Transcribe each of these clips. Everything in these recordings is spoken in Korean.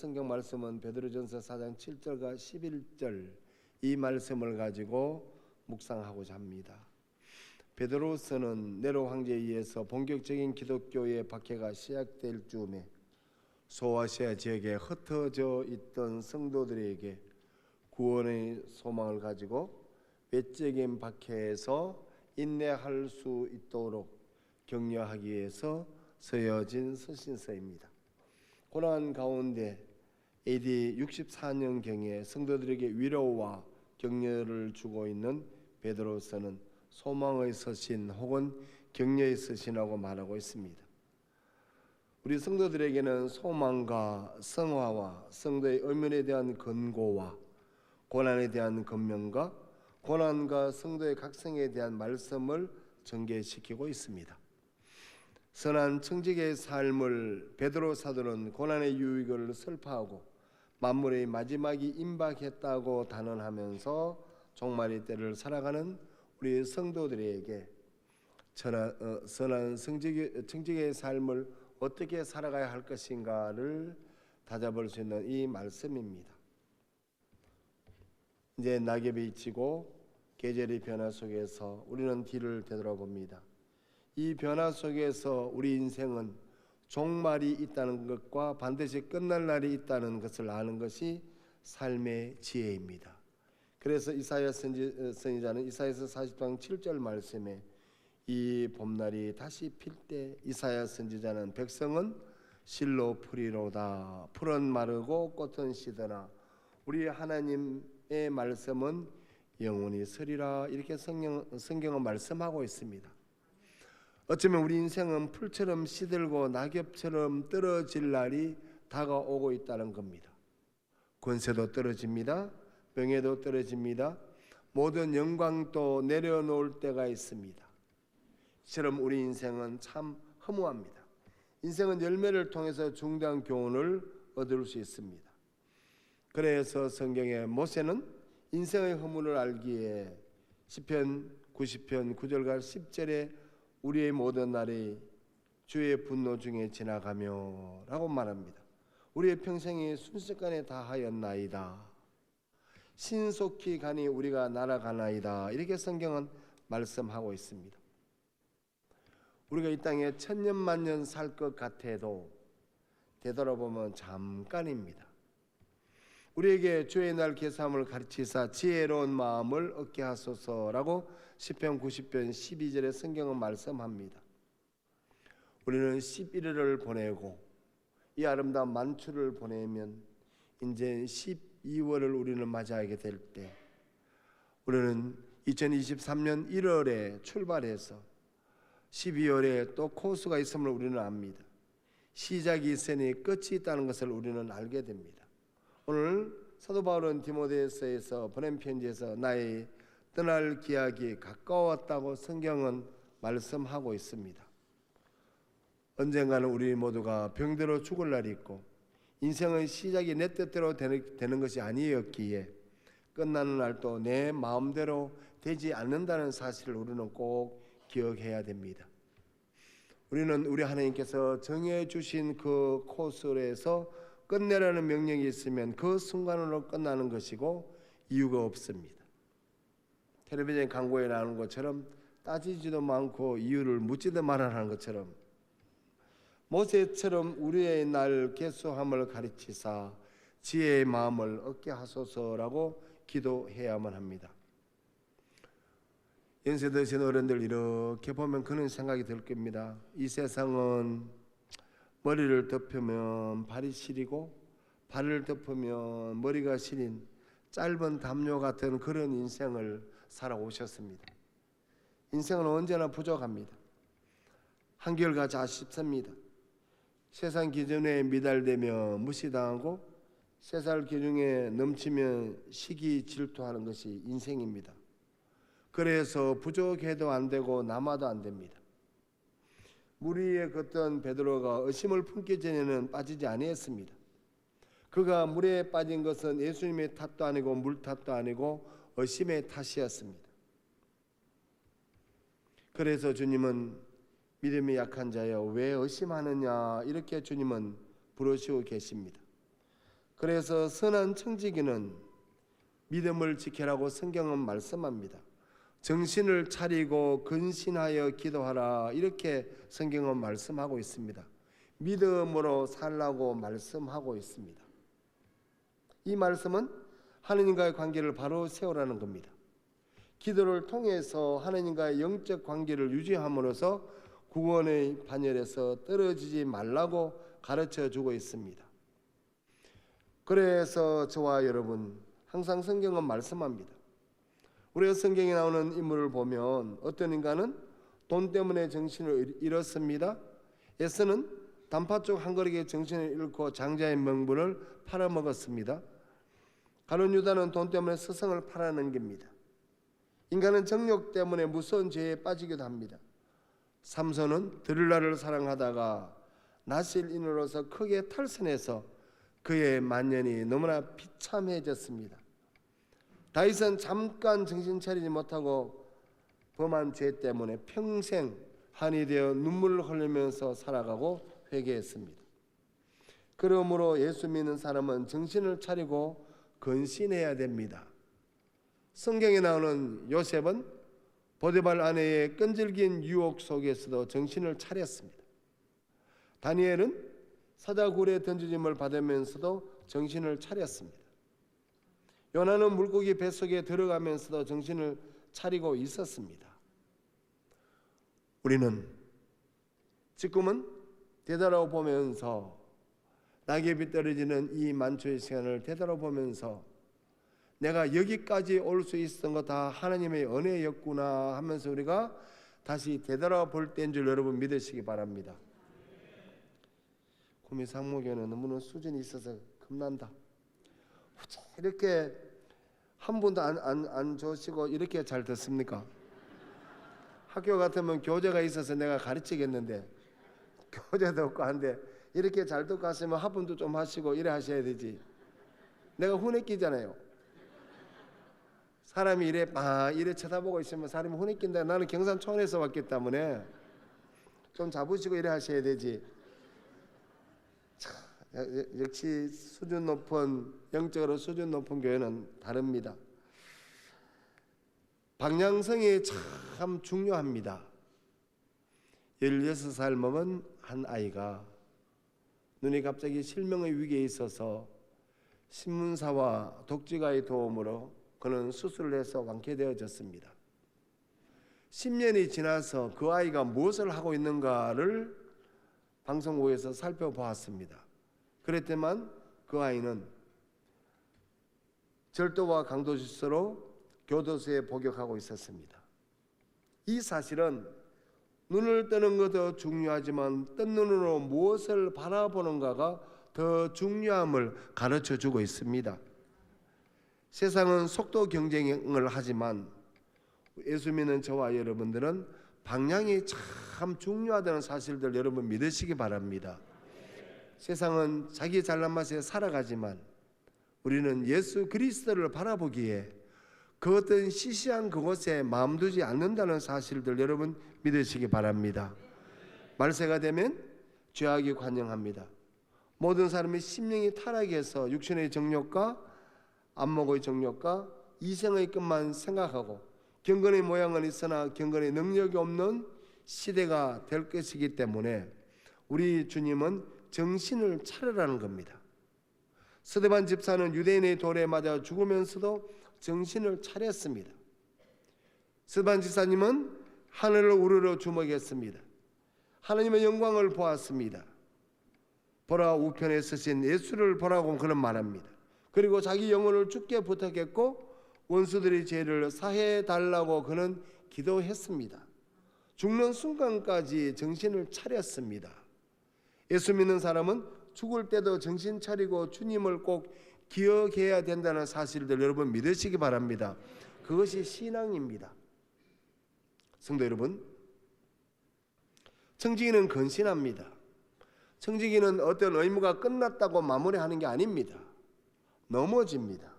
성경 말씀은 베드로전서 4장 7절과 11절 이 말씀을 가지고 묵상하고자 합니다. 베드로서는 네로 황제에 의해서 본격적인 기독교의 박해가 시작될 즈음에 소아시아 지역에 흩어져 있던 성도들에게 구원의 소망을 가지고 외적인 박해에서 인내할 수 있도록 격려하기 위해서 쓰여진 서신서입니다. 고난 가운데 AD 64년경에 성도들에게 위로와 격려를 주고 있는 베드로서는 소망의 서신 혹은 격려의 서신이라고 말하고 있습니다. 우리 성도들에게는 소망과 성화와 성도의 의문에 대한 권고와 고난에 대한 권면과 고난과 성도의 각성에 대한 말씀을 전개시키고 있습니다. 선한 청지기의 삶을 베드로 사도는 고난의 유익을 설파하고 만물의 마지막이 임박했다고 단언하면서 종말의 때를 살아가는 우리 성도들에게 선한 청지기의 삶을 어떻게 살아가야 할 것인가를 다잡을 수 있는 이 말씀입니다. 이제 낙엽이 지고 계절의 변화 속에서 우리는 뒤를 되돌아봅니다. 이 변화 속에서 우리 인생은 종말이 있다는 것과 반드시 끝날 날이 있다는 것을 아는 것이 삶의 지혜입니다. 그래서 이사야 선지자는 이사야서 40장 7절 말씀에 이 봄날이 다시 필 때 이사야 선지자는 백성은 실로 풀이로다 풀은 마르고 꽃은 시드나 우리 하나님의 말씀은 영원히 서리라 이렇게 성경은 말씀하고 있습니다. 어쩌면 우리 인생은 풀처럼 시들고 낙엽처럼 떨어질 날이 다가오고 있다는 겁니다. 권세도 떨어집니다. 명예도 떨어집니다. 모든 영광도 내려놓을 때가 있습니다. 이처럼 우리 인생은 참 허무합니다. 인생은 열매를 통해서 중대한 교훈을 얻을 수 있습니다. 그래서 성경에 모세는 인생의 허물을 알기에 시편 90편 9절과 10절에 우리의 모든 날이 주의 분노 중에 지나가며 라고 말합니다. 우리의 평생이 순식간에 다하였나이다. 신속히 가니 우리가 날아가나이다. 이렇게 성경은 말씀하고 있습니다. 우리가 이 땅에 천년만년 살 것 같아도 되돌아보면 잠깐입니다. 우리에게 주의 날 계삼을 가르치사 지혜로운 마음을 얻게 하소서라고 시편 90편 12절에 성경은 말씀합니다. 우리는 11월을 보내고 이 아름다운 만추를 보내면 이제 12월을 우리는 맞이하게 될 때 우리는 2023년 1월에 출발해서 12월에 또 코스가 있음을 우리는 압니다. 시작이 있으니 끝이 있다는 것을 우리는 알게 됩니다. 오늘 사도 바울은 디모데서에서 보낸 편지에서 나의 떠날 기약이 가까웠다고 성경은 말씀하고 있습니다. 언젠가는 우리 모두가 병대로 죽을 날이 있고 인생의 시작이 내 뜻대로 되는 것이 아니었기에 끝나는 날도 내 마음대로 되지 않는다는 사실을 우리는 꼭 기억해야 됩니다. 우리는 우리 하나님께서 정해주신 그 코스에서 끝내라는 명령이 있으면 그 순간으로 끝나는 것이고 이유가 없습니다. 텔레비전 광고에 나오는 것처럼 따지지도 않고 이유를 묻지도 말아라는 것처럼 모세처럼 우리의 날 개수함을 가르치사 지혜의 마음을 얻게 하소서라고 기도해야만 합니다. 연세 드신 어른들 이렇게 보면 그런 생각이 들 겁니다. 이 세상은 머리를 덮으면 발이 시리고 발을 덮으면 머리가 시린 짧은 담요 같은 그런 인생을 살아오셨습니다. 인생은 언제나 부족합니다. 한결같이 아쉽습니다. 세상 기준에 미달되며 무시당하고 세상 기준에 넘치면 시기 질투하는 것이 인생입니다. 그래서 부족해도 안 되고 남아도 안 됩니다. 물 위에 걷던 베드로가 의심을 품기 전에는 빠지지 아니했습니다. 그가 물에 빠진 것은 예수님의 탓도 아니고 물 탓도 아니고 의심의 탓이었습니다. 그래서 주님은 믿음이 약한 자여 왜 의심하느냐 이렇게 주님은 부르시고 계십니다. 그래서 선한 청지기는 믿음을 지키라고 성경은 말씀합니다. 정신을 차리고 근신하여 기도하라, 이렇게 성경은 말씀하고 있습니다. 믿음으로 살라고 말씀하고 있습니다. 이 말씀은 하느님과의 관계를 바로 세우라는 겁니다. 기도를 통해서 하느님과의 영적 관계를 유지함으로써 구원의 반열에서 떨어지지 말라고 가르쳐 주고 있습니다. 그래서 저와 여러분, 항상 성경은 말씀합니다. 우리가 성경에 나오는 인물을 보면 어떤 인간은 돈 때문에 정신을 잃었습니다. 에서는 단팥죽 한 그릇에 정신을 잃고 장자의 명분을 팔아먹었습니다. 가룟 유다는 돈 때문에 스승을 팔아넘깁니다. 인간은 정욕 때문에 무서운 죄에 빠지기도 합니다. 삼손은 드릴라를 사랑하다가 나실인으로서 크게 탈선해서 그의 만년이 너무나 비참해졌습니다. 다윗은 잠깐 정신 차리지 못하고 범한 죄 때문에 평생 한이 되어 눈물을 흘리면서 살아가고 회개했습니다. 그러므로 예수 믿는 사람은 정신을 차리고 근신해야 됩니다. 성경에 나오는 요셉은 보디발 아내의 끈질긴 유혹 속에서도 정신을 차렸습니다. 다니엘은 사자굴에 던져짐을 받으면서도 정신을 차렸습니다. 요나는 물고기 뱃속에 들어가면서도 정신을 차리고 있었습니다. 우리는 지금은 되돌아보면서 낙엽이 떨어지는 이 만초의 시간을 되돌아보면서 내가 여기까지 올 수 있었던 거 다 하나님의 은혜였구나 하면서 우리가 다시 되돌아볼 때인 줄 여러분 믿으시기 바랍니다. 구미 상무교는 너무나 수준이 있어서 겁난다. 이렇게 한 분도 안 조시고 이렇게 잘 듣습니까? 학교 같으면 교재가 있어서 내가 가르치겠는데 교재도 없고 한데 이렇게 잘 듣고 하시면 화분도 좀 하시고 이래 하셔야 되지. 내가 훈했기잖아요. 사람이 이래 쳐다보고 있으면 사람이 훈했긴데 나는 경산촌에서 왔기 때문에 좀 잡으시고 이래 하셔야 되지. 역시 수준 높은, 영적으로 수준 높은 교회는 다릅니다. 방향성이 참 중요합니다. 16살 먹은 한 아이가 눈이 갑자기 실명의 위기에 있어서 신문사와 독지가의 도움으로 그는 수술을 해서 완쾌되어졌습니다. 10년이 지나서 그 아이가 무엇을 하고 있는가를 방송국에서 살펴보았습니다. 그랬더만 그 아이는 절도와 강도질서로 교도소에 복역하고 있었습니다. 이 사실은 눈을 뜨는 것도 중요하지만 뜬 눈으로 무엇을 바라보는가가 더 중요함을 가르쳐주고 있습니다. 세상은 속도 경쟁을 하지만 예수 믿는 저와 여러분들은 방향이 참 중요하다는 사실들 여러분 믿으시기 바랍니다. 세상은 자기 잘난 맛에 살아가지만 우리는 예수 그리스도를 바라보기에 그 어떤 시시한 그곳에 마음 두지 않는다는 사실들 여러분 믿으시기 바랍니다. 말세가 되면 죄악이 관영합니다. 모든 사람이 심령이 타락해서 육신의 정욕과 안목의 정욕과 이생의 것만 생각하고 경건의 모양은 있으나 경건의 능력이 없는 시대가 될 것이기 때문에 우리 주님은 정신을 차리라는 겁니다. 스데반 집사는 유대인의 돌에 맞아 죽으면서도 정신을 차렸습니다. 스데반 집사님은 하늘을 우러러 주목했습니다. 하나님의 영광을 보았습니다. 보라 우편에 쓰신 예수를 보라고 그런 말합니다. 그리고 자기 영혼을 주께 부탁했고 원수들의 죄를 사해 달라고 그는 기도했습니다. 죽는 순간까지 정신을 차렸습니다. 예수 믿는 사람은 죽을 때도 정신 차리고 주님을 꼭 기억해야 된다는 사실들 여러분 믿으시기 바랍니다. 그것이 신앙입니다. 성도 여러분, 청지기는 근신합니다. 청지기는 어떤 의무가 끝났다고 마무리하는 게 아닙니다. 넘어집니다.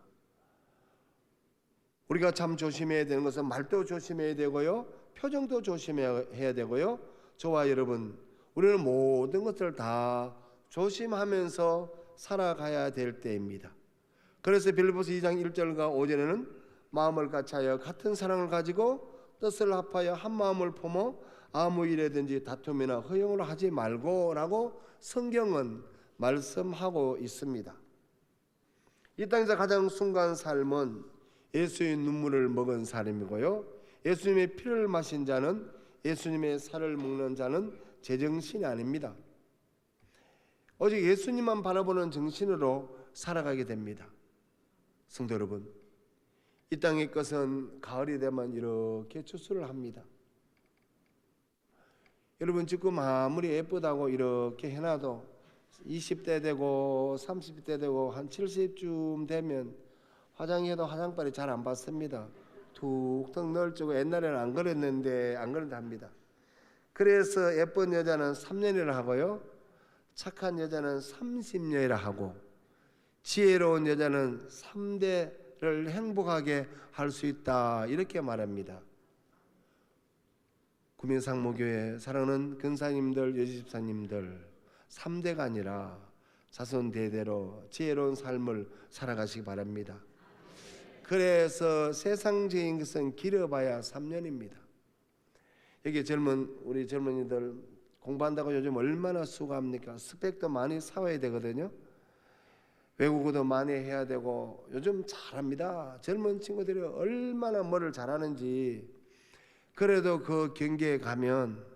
우리가 참 조심해야 되는 것은 말도 조심해야 되고요, 표정도 조심해야 되고요. 저와 여러분, 우리는 모든 것을 다 조심하면서 살아가야 될 때입니다. 그래서 빌립보서 2장 1절과 5절에는 마음을 같이하여 같은 사랑을 가지고 뜻을 합하여 한 마음을 품어 아무 일에든지 다툼이나 허용을 하지 말고라고 성경은 말씀하고 있습니다. 이 땅에서 가장 숭고한 삶은 예수의 눈물을 먹은 사람이고요, 예수님의 피를 마신 자는, 예수님의 살을 먹는 자는 제정신이 아닙니다. 오직 예수님만 바라보는 정신으로 살아가게 됩니다. 성도 여러분, 이 땅의 것은 가을이 되면 이렇게 추수를 합니다. 여러분, 지금 아무리 예쁘다고 이렇게 해놔도 20대 되고 30대 되고 한 70쯤 되면 화장해도 화장빨이 잘 안 받습니다. 툭툭 널찍고, 옛날에는 안 그랬는데 안 그런답니다. 그래서 예쁜 여자는 3년이라 하고요, 착한 여자는 30년이라 하고, 지혜로운 여자는 3대를 행복하게 할 수 있다, 이렇게 말합니다. 구민상무교회 사랑하는 근사님들, 여집사님들, 3대가 아니라 자손 대대로 지혜로운 삶을 살아가시기 바랍니다. 그래서 세상적인 것은 길어봐야 3년입니다. 여기 우리 젊은이들 공부한다고 요즘 얼마나 수고합니까? 스펙도 많이 쌓아야 되거든요. 외국어도 많이 해야 되고, 요즘 잘합니다. 젊은 친구들이 얼마나 뭐를 잘하는지. 그래도 그 경계에 가면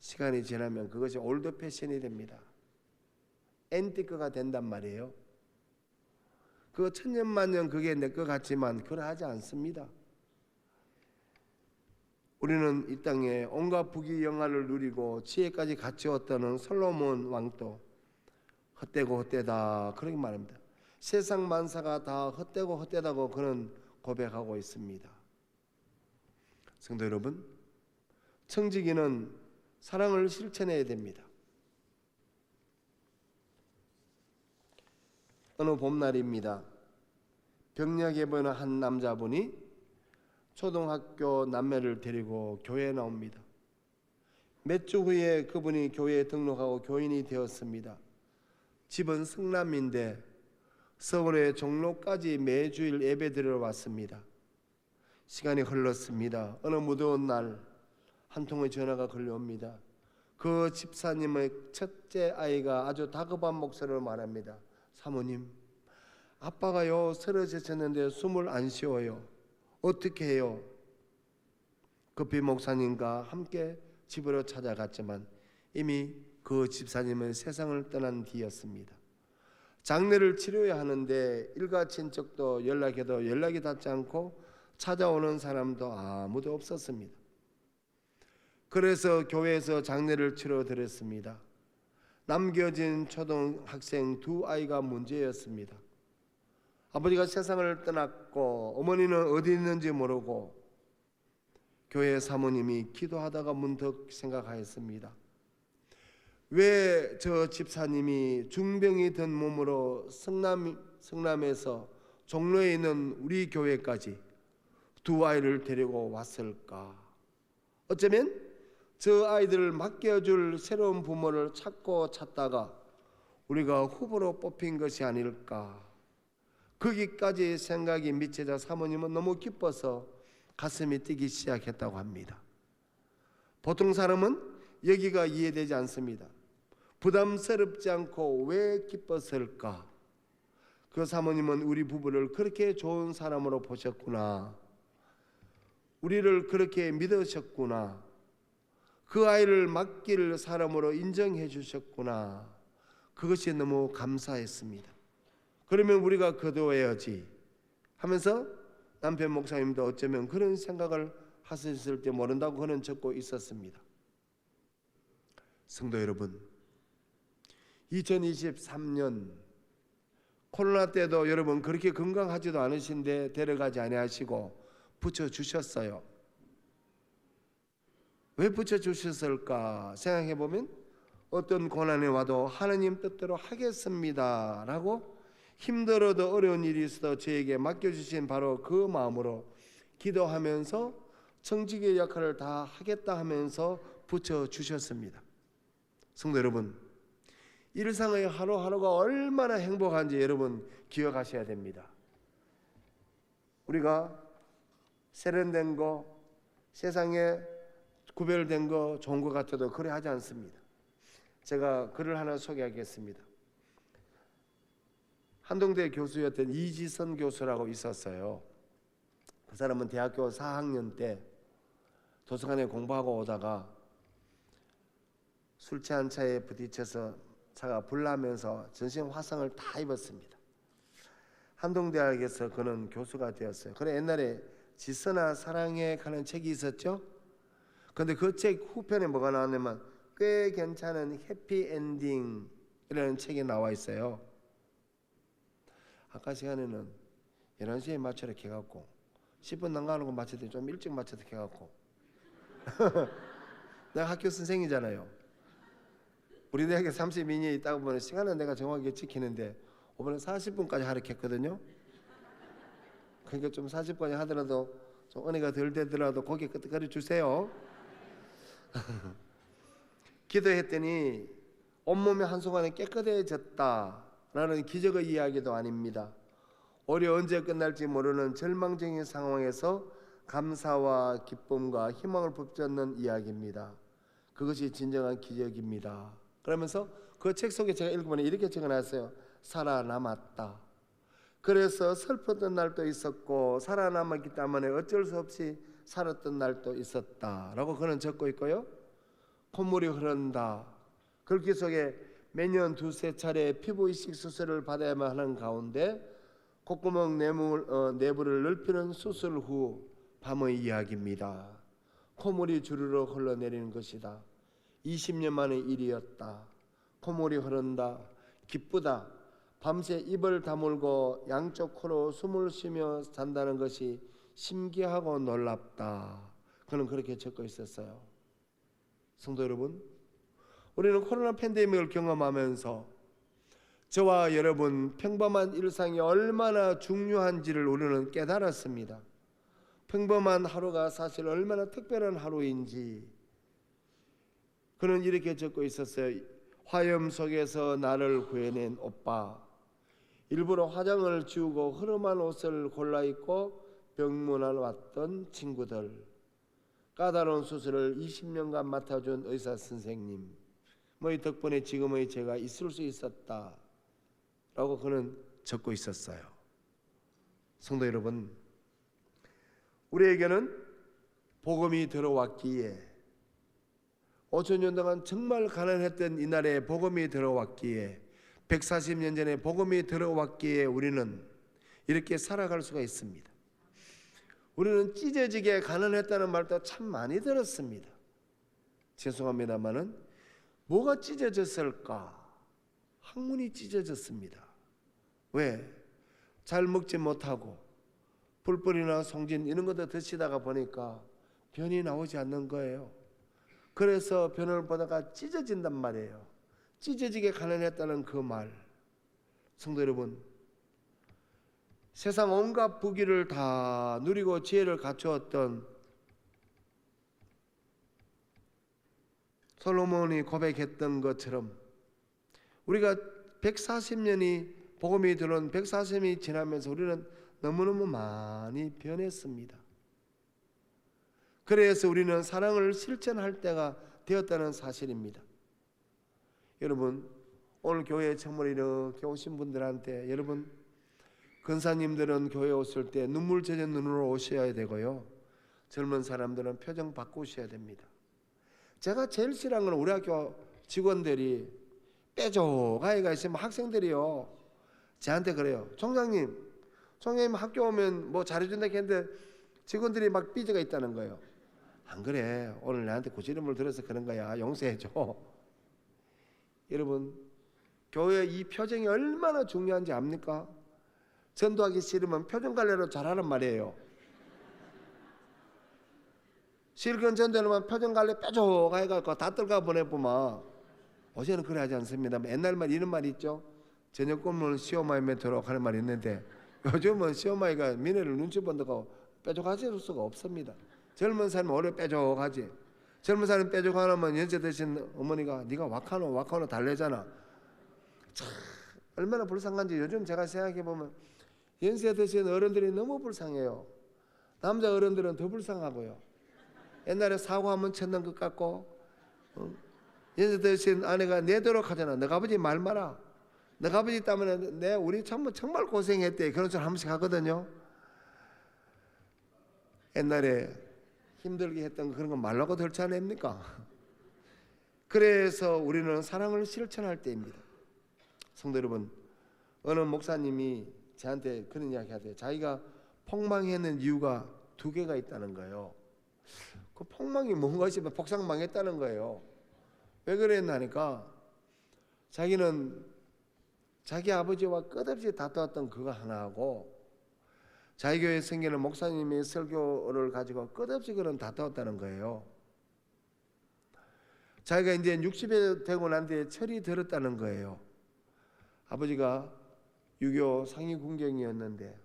시간이 지나면 그것이 올드 패션이 됩니다. 앤티크가 된단 말이에요. 그 천년만년 그게 내 것 같지만 그러하지 않습니다. 우리는 이 땅에 온갖 부귀영화를 누리고 지혜까지 갖추었다는 솔로몬 왕도 헛되고 헛되다, 그렇게 말합니다. 세상 만사가 다 헛되고 헛되다고 그는 고백하고 있습니다. 성도 여러분, 청지기는 사랑을 실천해야 됩니다. 어느 봄날입니다. 병약해 보이는 한 남자분이 초등학교 남매를 데리고 교회에 나옵니다. 몇 주 후에 그분이 교회에 등록하고 교인이 되었습니다. 집은 성남인데 서울의 종로까지 매주일 예배드리러 왔습니다. 시간이 흘렀습니다. 어느 무더운 날 한 통의 전화가 걸려옵니다. 그 집사님의 첫째 아이가 아주 다급한 목소리로 말합니다. 사모님, 아빠가요 쓰러지셨는데 숨을 안 쉬어요. 어떻게 해요? 급히 목사님과 함께 집으로 찾아갔지만 이미 그 집사님은 세상을 떠난 뒤였습니다. 장례를 치료해야 하는데 일가 친척도 연락해도 연락이 닿지 않고 찾아오는 사람도 아무도 없었습니다. 그래서 교회에서 장례를 치러드렸습니다. 남겨진 초등학생 두 아이가 문제였습니다. 아버지가 세상을 떠났고 어머니는 어디 있는지 모르고 교회 사모님이 기도하다가 문득 생각하였습니다. 왜 저 집사님이 중병이 든 몸으로 성남에서 종로에 있는 우리 교회까지 두 아이를 데리고 왔을까? 어쩌면 저 아이들을 맡겨줄 새로운 부모를 찾고 찾다가 우리가 후보로 뽑힌 것이 아닐까? 거기까지 생각이 미쳐져 사모님은 너무 기뻐서 가슴이 뛰기 시작했다고 합니다. 보통 사람은 여기가 이해되지 않습니다. 부담스럽지 않고 왜 기뻤을까? 그 사모님은 우리 부부를 그렇게 좋은 사람으로 보셨구나. 우리를 그렇게 믿으셨구나. 그 아이를 맡길 사람으로 인정해 주셨구나. 그것이 너무 감사했습니다. 그러면 우리가 거둬야지 하면서 남편 목사님도 어쩌면 그런 생각을 하셨을지 모른다고 그는 적고 있었습니다. 성도 여러분, 2023년 코로나 때도 여러분 그렇게 건강하지도 않으신데 데려가지 아니하시고 붙여주셨어요. 왜 붙여주셨을까 생각해보면 어떤 고난이 와도 하나님 뜻대로 하겠습니다 라고 힘들어도 어려운 일이 있어도 저에게 맡겨주신 바로 그 마음으로 기도하면서 청지기의 역할을 다 하겠다 하면서 붙여주셨습니다. 성도 여러분, 일상의 하루하루가 얼마나 행복한지 여러분 기억하셔야 됩니다. 우리가 세련된 거, 세상에 구별된 거 좋은 것 같아도 그래 하지 않습니다. 제가 글을 하나 소개하겠습니다. 한동대 교수였던 이지선 교수라고 있었어요. 그 사람은 대학교 4학년 때 도서관에 공부하고 오다가 술 취한 차에 부딪혀서 차가 불나면서 전신 화상을 다 입었습니다. 한동대학에서 그는 교수가 되었어요. 그래 옛날에 지선아 사랑해 하는 책이 있었죠. 그런데 그 책 후편에 뭐가 나왔냐면 꽤 괜찮은 해피엔딩이라는 책이 나와 있어요. 아까 시간에는 11시에 맞춰 이렇게 해갖고 10분 남가는 맞춰도 좀 일찍 맞춰서 해갖고 내가 학교 선생이잖아요. 우리 대학에 32년이 있다고 보면 시간은 내가 정확하게 지키는데 이번에 40분까지 하려고 했거든요. 그러니까 좀 40분까지 하더라도 좀 은혜가 덜 되더라도 고개 끄덕거려 주세요. 기도했더니 온몸이 한순간에 깨끗해졌다라는 기적의 이야기도 아닙니다. 올해 언제 끝날지 모르는 절망적인 상황에서 감사와 기쁨과 희망을 붙잡는 이야기입니다. 그것이 진정한 기적입니다. 그러면서 그 책 속에 제가 읽어보니 이렇게 적어놨어요. 살아남았다. 그래서 슬펐던 날도 있었고 살아남았기 때문에 어쩔 수 없이 살았던 날도 있었다라고 그는 적고 있고요. 콧물이 흐른다. 글귀 속에 매년 2-3차례 피부 이식 수술을 받아야만 하는 가운데 콧구멍 내부를 넓히는 수술 후 밤의 이야기입니다. 콧물이 주르륵 흘러내리는 것이다. 20년 만의 일이었다. 콧물이 흐른다. 기쁘다. 밤새 입을 다물고 양쪽 코로 숨을 쉬며 잔다는 것이 신기하고 놀랍다. 그는 그렇게 적고 있었어요. 성도 여러분, 우리는 코로나 팬데믹을 경험하면서 저와 여러분 평범한 일상이 얼마나 중요한지를 우리는 깨달았습니다. 평범한 하루가 사실 얼마나 특별한 하루인지 그는 이렇게 적고 있었어요. 화염 속에서 나를 구해낸 오빠, 일부러 화장을 지우고 흐름한 옷을 골라 입고 병문안 왔던 친구들, 까다로운 수술을 20년간 맡아준 의사 선생님, 뭐 이 덕분에 지금의 제가 있을 수 있었다 라고 그는 적고 있었어요. 성도 여러분, 우리에게는 복음이 들어왔기에 5,000년 동안 정말 가난했던 이날에 복음이 들어왔기에 140년 전에 복음이 들어왔기에 우리는 이렇게 살아갈 수가 있습니다. 우리는 찢어지게 가난했다는 말도 참 많이 들었습니다. 죄송합니다마는 뭐가 찢어졌을까? 학문이 찢어졌습니다. 왜? 잘 먹지 못하고 불뿌리나 송진 이런 것도 드시다가 보니까 변이 나오지 않는 거예요. 그래서 변을 보다가 찢어진단 말이에요. 찢어지게 가난했다는 그 말. 성도 여러분, 세상 온갖 부귀를 다 누리고 지혜를 갖추었던 솔로몬이 고백했던 것처럼 우리가 140년이 복음이 들어온 140년이 지나면서 우리는 너무너무 많이 변했습니다. 그래서 우리는 사랑을 실천할 때가 되었다는 사실입니다. 여러분, 오늘 교회에 정말 이렇게 오신 분들한테 여러분, 권사님들은 교회 오실 때 눈물 젖은 눈으로 오셔야 되고요. 젊은 사람들은 표정 바꾸셔야 됩니다. 제가 제일 싫어하는 건 우리 학교 직원들이 빼줘가이가 있으면 학생들이요 저한테 그래요. 총장님 학교 오면 뭐 잘해준다 했는데 직원들이 막 삐져가 있다는 거예요. 안 그래, 오늘 나한테 고지름을 들어서 그런 거야, 용서해줘. 여러분, 교회 이 표정이 얼마나 중요한지 압니까? 전도하기 싫으면 표정 관리로 잘하란 말이에요. 실컷 전도하면 표정 관리 빼줘가 해갖고 다 떨가 보내보면 어제는 그래 하지 않습니다. 옛날 말 이런 말이 있죠. 저녁 꿈은 시어머니 맺도록 하는 말이 있는데 요즘은 시어머니가 미래를 눈치 본다고 빼줘가실 수가 없습니다. 젊은 사람은 오래 빼줘가지. 젊은 사람 빼줘가면 연세 드신 어머니가 네가 와카노 달래잖아. 참 얼마나 불쌍한지 요즘 제가 생각해 보면 연세 드신 어른들이 너무 불쌍해요. 남자 어른들은 더 불쌍하고요. 옛날에 사고 한번 쳤는 것 같고, 연세 드신 아내가 내도록 하잖아. 너가 아버지 말 마라. 너가 아버지 때문에 우리 정말 고생했대. 그런 소리 한 번씩 하거든요. 옛날에 힘들게 했던 그런 거 말라고 덜 차냅니까? 그래서 우리는 사랑을 실천할 때입니다. 성도 여러분, 어느 목사님이 저한테 그런 이야기 하대요. 자기가 폭망했는 이유가 두 개가 있다는 거예요. 그 폭망이 뭔가 싶으면 폭삭 망했다는 거예요. 왜 그랬나니까 자기는 자기 아버지와 끝없이 다투었던 그거 하나하고 자기 교회 생기는 목사님의 설교를 가지고 끝없이 그런 다투었다는 거예요. 자기가 이제 60에 되고 난 뒤에 철이 들었다는 거예요. 아버지가 유교 상위 군경이었는데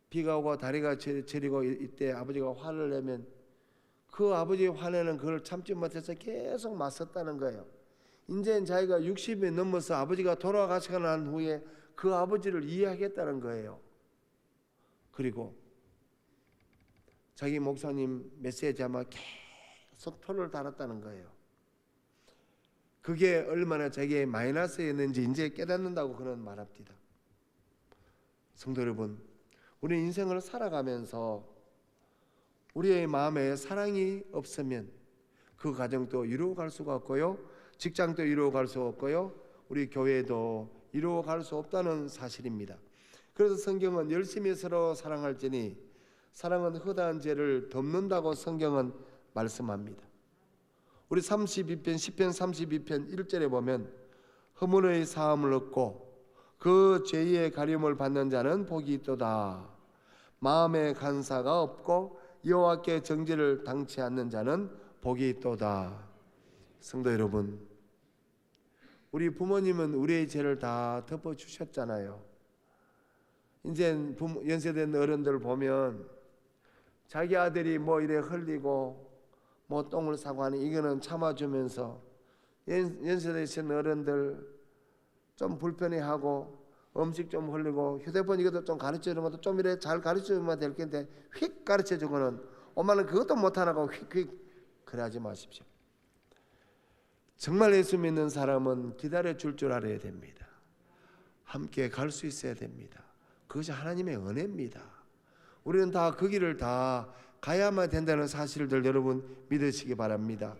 비가 오고 다리가 저리고 이때 아버지가 화를 내면 그 아버지의 화내는 그걸 참지 못해서 계속 맞섰다는 거예요. 이제 자기가 60이 넘어서 아버지가 돌아가시고 난 후에 그 아버지를 이해하겠다는 거예요. 그리고 자기 목사님 메시지 아마 계속 토를 달았다는 거예요. 그게 얼마나 자기의 마이너스였는지 이제 깨닫는다고 그런 말합니다. 성도 여러분, 우리 인생을 살아가면서 우리의 마음에 사랑이 없으면 그 가정도 이루어갈 수가 없고요, 직장도 이루어갈 수 없고요, 우리 교회도 이루어갈 수 없다는 사실입니다. 그래서 성경은 열심히 서로 사랑할지니 사랑은 허다한 죄를 덮는다고 성경은 말씀합니다. 우리 32편 10편 32편 1절에 보면 허물의 사함을 얻고 그 죄의 가림을 받는 자는 복이 있도다. 마음에 간사가 없고 여호와께 정죄를 당치 않는 자는 복이 있도다. 성도 여러분, 우리 부모님은 우리의 죄를 다 덮어주셨잖아요. 이제 연세된 어른들 보면 자기 아들이 뭐 이래 흘리고 뭐 똥을 싸고 하니 이거는 참아주면서 연세되신 어른들 좀 불편해하고 음식 좀 흘리고 휴대폰 이것도 좀 가르쳐주는 것도 좀 이래 잘 가르쳐주면 될 텐데 휙 가르쳐주고는 엄마는 그것도 못하나고 휙 그러지 마십시오. 정말 예수 믿는 사람은 기다려줄 줄 알아야 됩니다. 함께 갈 수 있어야 됩니다. 그것이 하나님의 은혜입니다. 우리는 다 그 길을 다 가야만 된다는 사실들 여러분 믿으시기 바랍니다.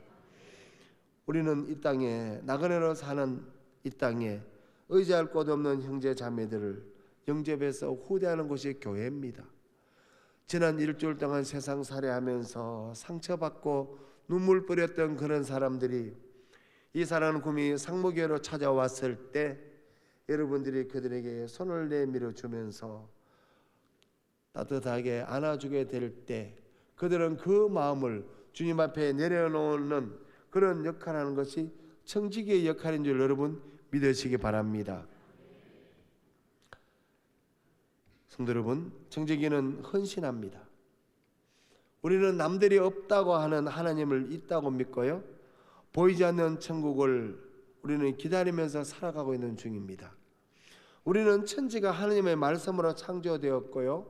우리는 이 땅에 나그네로 사는 이 땅에 의지할 곳 없는 형제 자매들을 영접해서 후대하는 곳이 교회입니다. 지난 일주일 동안 세상 살해하면서 상처받고 눈물 뿌렸던 그런 사람들이 이 사랑하는 꿈이 상무교회로 찾아왔을 때 여러분들이 그들에게 손을 내밀어 주면서 따뜻하게 안아주게 될 때 그들은 그 마음을 주님 앞에 내려놓는 그런 역할을 하는 것이 청지기의 역할인 줄 여러분 믿으시기 바랍니다. 성도 여러분, 청지기는 헌신합니다. 우리는 남들이 없다고 하는 하나님을 있다고 믿고요, 보이지 않는 천국을 우리는 기다리면서 살아가고 있는 중입니다. 우리는 천지가 하나님의 말씀으로 창조되었고요,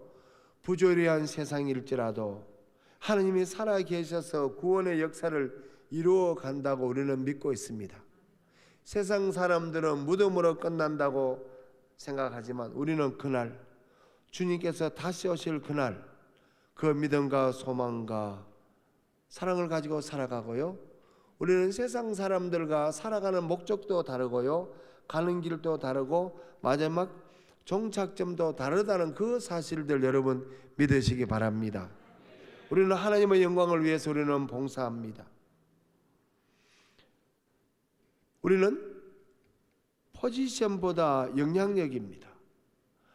부조리한 세상일지라도 하나님이 살아계셔서 구원의 역사를 이루어 간다고 우리는 믿고 있습니다. 세상 사람들은 무덤으로 끝난다고 생각하지만 우리는 그날 주님께서 다시 오실 그날 그 믿음과 소망과 사랑을 가지고 살아가고요, 우리는 세상 사람들과 살아가는 목적도 다르고요, 가는 길도 다르고 마지막 종착점도 다르다는 그 사실들 여러분 믿으시기 바랍니다. 우리는 하나님의 영광을 위해서 우리는 봉사합니다. 우리는 포지션보다 영향력입니다.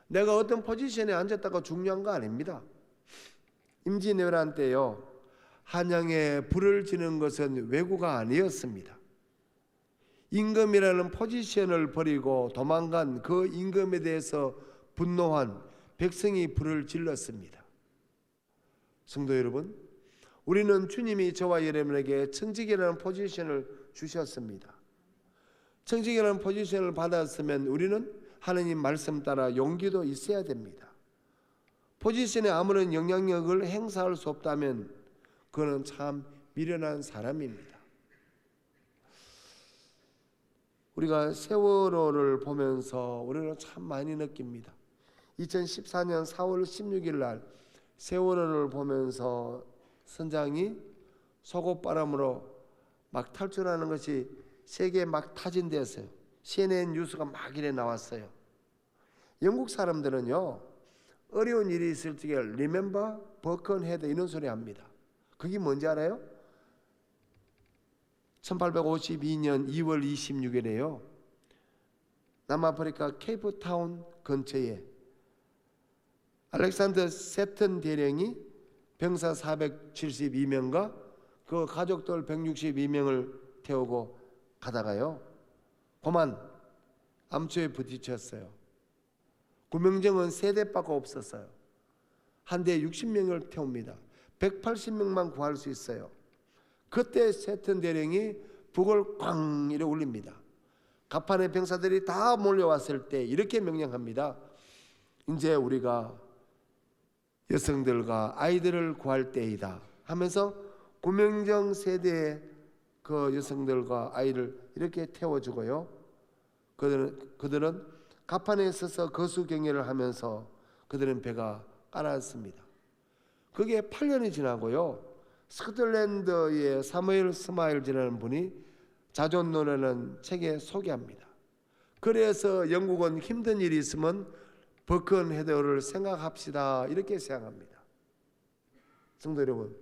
내가 어떤 포지션에 앉았다가 중요한 거 아닙니다. 임진왜란 때요, 한양에 불을 지는 것은 왜구가 아니었습니다. 임금이라는 포지션을 버리고 도망간 그 임금에 대해서 분노한 백성이 불을 질렀습니다. 성도 여러분, 우리는 주님이 저와 여러분에게 청지기라는 포지션을 주셨습니다. 청지기라는 포지션을 받았으면 우리는 하나님 말씀 따라 용기도 있어야 됩니다. 포지션에 아무런 영향력을 행사할 수 없다면 그는 참 미련한 사람입니다. 우리가 세월호를 보면서 우리는 참 많이 느낍니다. 2014년 4월 16일 날 세월호를 보면서 선장이 속옷바람으로 막 탈출하는 것이 세계에 막 타진되었어요. CNN 뉴스가 막 이래 나왔어요. 영국 사람들은요, 어려운 일이 있을 적에 Remember Broken Head 이런 소리 합니다. 그게 뭔지 알아요? 1852년 2월 26일에요. 남아프리카 케이프타운 근처에 알렉산더 세튼 대령이 병사 472명과 그 가족들 162명을 태우고 가다가요, 고만 암초에 부딪혔어요. 구명정은 3대밖에 없었어요. 한 대에 60명을 태웁니다. 180명만 구할 수 있어요. 그때 세튼 대령이 북을 꽝 이래 울립니다. 갑판의 병사들이 다 몰려왔을 때 이렇게 명령합니다. 이제 우리가 여성들과 아이들을 구할 때이다 하면서 구명정 세대의 그 여성들과 아이를 이렇게 태워주고요, 그들은 갑판에 서서 거수경례를 하면서 그들은 배가 깔았습니다. 그게 8년이 지나고요, 스코틀랜드의 사무엘 스마일즈라는 분이 자존노라는 책에 소개합니다. 그래서 영국은 힘든 일이 있으면 버큰 헤더를 생각합시다 이렇게 생각합니다. 성도 여러분,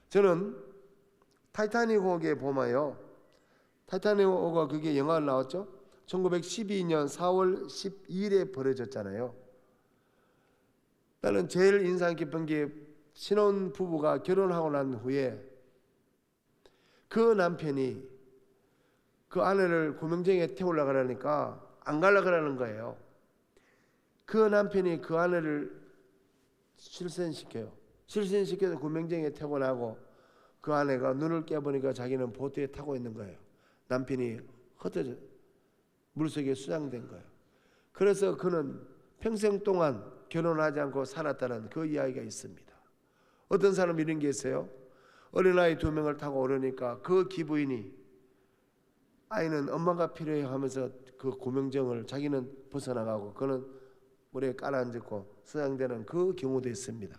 저는 타이타닉 호기에 보면요, 타이타닉 호가 그게 영화가 나왔죠. 1912년 4월 12일에 벌어졌잖아요. 나는 제일 인상 깊은 게 신혼 부부가 결혼하고 난 후에 그 남편이 그 아내를 구명정에 태우려고 그러니까 안 가려고 그러는 거예요. 그 남편이 그 아내를 실선시켜서 구명정에 태우고 나고 그 아내가 눈을 깨보니까 자기는 보트에 타고 있는 거예요. 남편이 흩어져 물속에 수장된 거예요. 그래서 그는 평생 동안 결혼하지 않고 살았다는 그 이야기가 있습니다. 어떤 사람 이런 게 있어요. 어린아이 2명을 타고 오르니까 그 기부인이 아이는 엄마가 필요해 하면서 그 구명정을 자기는 벗어나가고 그는 물에 깔아앉고 수장되는 그 경우도 있습니다.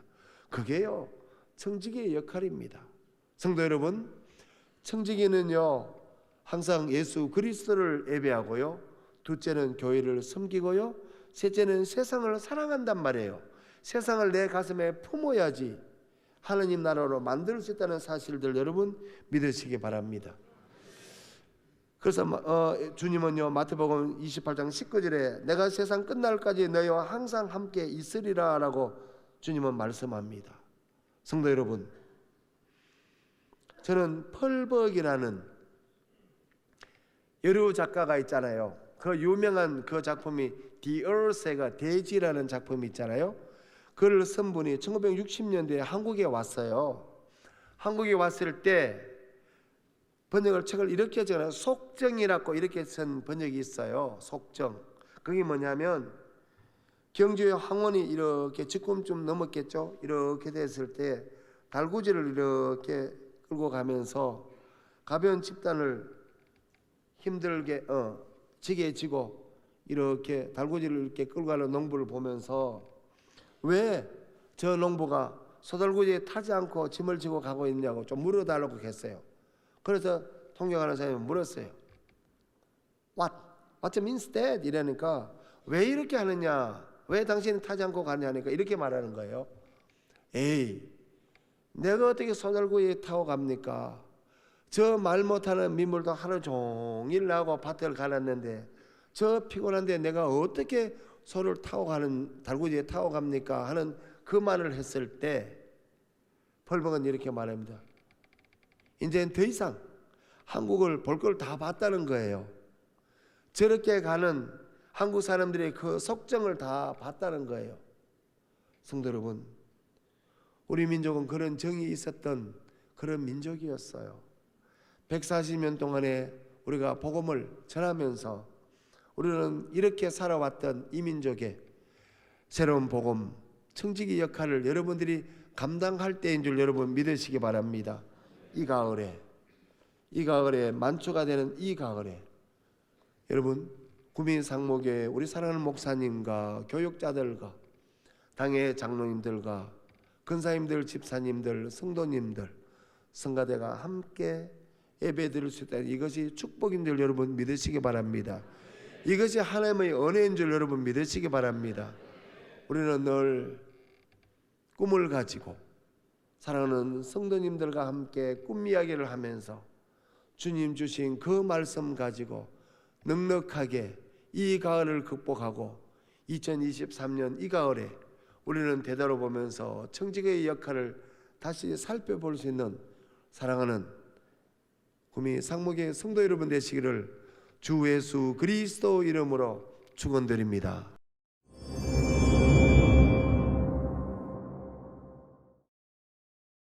그게요, 청지기의 역할입니다. 성도 여러분, 청지기는요 항상 예수 그리스도를 예배하고요, 둘째는 교회를 섬기고요, 셋째는 세상을 사랑한단 말이에요. 세상을 내 가슴에 품어야지 하느님 나라로 만들 수 있다는 사실들 여러분 믿으시기 바랍니다. 그래서 주님은요 마태복음 28장 19절에 내가 세상 끝날까지 너희와 항상 함께 있으리라 라고 주님은 말씀합니다. 성도 여러분, 저는 펄벅이라는 여류 작가가 있잖아요. 그 유명한 그 작품이 The Earth가 대지라는 작품이 있잖아요. 그를 쓴 분이 1960년대에 한국에 왔어요. 한국에 왔을 때 번역을 책을 이렇게 적어요. 속정이라고 이렇게 쓴 번역이 있어요. 속정. 그게 뭐냐면 경주의 황혼이 이렇게 지금쯤 넘었겠죠. 이렇게 됐을 때 달구지를 이렇게 끌고 가면서 가벼운 집단을 힘들게 지게 지고 이렇게 달구지를 이렇게 끌고 가는 농부를 보면서 왜 저 농부가 소달구지에 타지 않고 짐을 지고 가고 있냐고 좀 물어달라고 했어요. 그래서 통역하는 사람이 물었어요. What means that? 이러니까 왜 이렇게 하느냐, 왜 당신이 타지 않고 가느냐니까 이렇게 말하는 거예요. 에이, 내가 어떻게 소달구지에 타고 갑니까? 저 말 못하는 민물도 하루 종일 나고 밭을 갈았는데 저 피곤한데 내가 어떻게 소를 타고 가는 달구지에 타고 갑니까? 하는 그 말을 했을 때 펄벅은 이렇게 말합니다. 이제는 더 이상 한국을 볼 걸 다 봤다는 거예요. 저렇게 가는 한국 사람들의 그 속정을 다 봤다는 거예요. 성도 여러분, 우리 민족은 그런 정이 있었던 그런 민족이었어요. 140년 동안에 우리가 복음을 전하면서 우리는 이렇게 살아왔던 이민족의 새로운 복음, 청지기 역할을 여러분들이 감당할 때인 줄 여러분 믿으시기 바랍니다. 이 가을에 만초가 되는 이 가을에 여러분 구민상목회 우리 사랑하는 목사님과 교육자들과 당의 장로님들과 근사님들, 집사님들, 성도님들, 성가대가 함께 예배드릴 수 있다. 이것이 축복인 줄 여러분 믿으시기 바랍니다. 이것이 하나님의 은혜인 줄 여러분 믿으시기 바랍니다. 우리는 늘 꿈을 가지고 사랑하는 성도님들과 함께 꿈 이야기를 하면서 주님 주신 그 말씀 가지고 넉넉하게 이 가을을 극복하고 2023년 이 가을에 우리는 되돌아보면서 청지기의 역할을 다시 살펴볼 수 있는 사랑하는 구미 상목의 성도 여러분 되시기를 주 예수 그리스도 이름으로 축원드립니다.